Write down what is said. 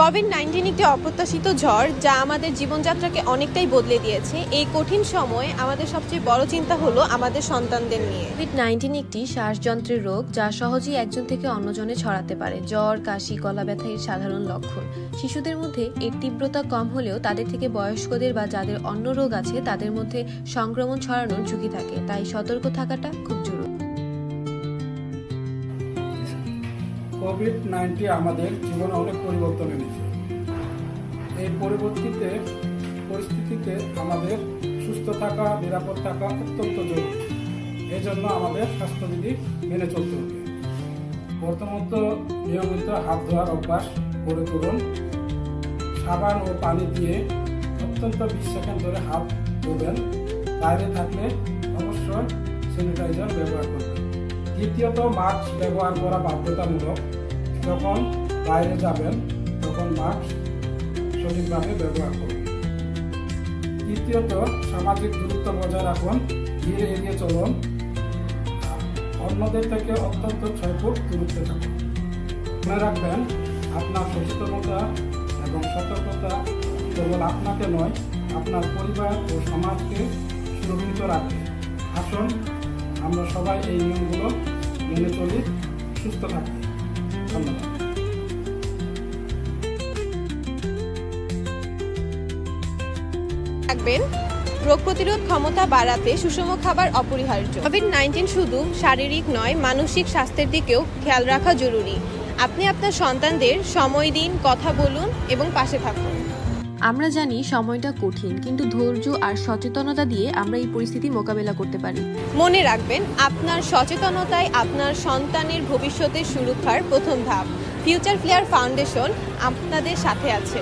COVID-19 একটি অপ্রত্যাশিত ঝড় যা আমাদের জীবনযাত্রাকে অনেকটাই বদলে দিয়েছে। এই কঠিন সময়ে আমাদের সবচেয়ে বড় চিন্তা হলো আমাদের সন্তানদের নিয়ে। কোভিড-19 একটি শ্বাসযন্ত্রের রোগ যা সহজেই একজন থেকে অন্যজনে ছড়াতে পারে। জ্বর, কাশি, গলা ব্যথা এর সাধারণ লক্ষণ। শিশুদের মধ্যে এর তীব্রতা কম হলেও তাদের থেকে বয়স্কদের বা যাদের অন্য রোগ আছে তাদের মধ্যে সংক্রমণ ছড়ানোর ঝুঁকি থাকে। তাই সতর্ক থাকাটা খুব জরুরি। কোভিড-19 আমাদের জীবনে অনেক পরিবর্তন এনেছে। এই পরিবর্তিত পরিস্থিতিতে আমাদের সুস্থ থাকা, নিরাপদ থাকা অত্যন্ত জরুরি। এই জন্য আমাদের স্বাস্থ্যবিধি মেনে চলতে হবে। প্রথমত নিয়মিত হাত ধোয়ার অভ্যাস গড়ে তুলুন। সাবান ও পানি দিয়ে অত্যন্ত 20 সেকেন্ড ধরে হাত ধোবেন। বাইরে থাকলে অবশ্যই স্যানিটাইজার ব্যবহার করবেন। দ্বিতীয়ত মাস্ক ব্যবহার করা বাধ্যতামূলক। যখন বাইরে যাবেন তখন মাস্ক সঠিকভাবে ব্যবহার করুন। তৃতীয়ত সামাজিক দূরত্ব বজায় রাখুন। ধীরে এগিয়ে চলুন। অন্যদের থেকে অত্যন্ত 6 ফুট দূরত্বে থাকুন। মনে রাখবেন, আপনার সচেতনতা এবং সতর্কতা কেবল আপনাকে নয়, আপনার পরিবার ও সমাজকে সুরক্ষিত রাখবে। আসুন আমরা সবাই এই নিয়মগুলো মেনে চলি, সুস্থ থাকি। ধন্যবাদ। রোগ প্রতিরোধ ক্ষমতা বাড়াতে সুষম খাবার অপরিহার্য। কোভিড-19 শুধু শারীরিক নয়, মানসিক স্বাস্থ্যের দিকেও খেয়াল রাখা জরুরি। আপনি আপনার সন্তানদের সময় দিন, কথা বলুন এবং পাশে থাকুন। আমরা জানি সময়টা কঠিন, কিন্তু ধৈর্য আর সচেতনতা দিয়ে আমরা এই পরিস্থিতি মোকাবেলা করতে পারি। মনে রাখবেন, আপনার সচেতনতাই আপনার সন্তানের ভবিষ্যতের সুরক্ষার প্রথম ধাপ। ফিউচার ফ্লেয়ার ফাউন্ডেশন আপনাদের সাথে আছে।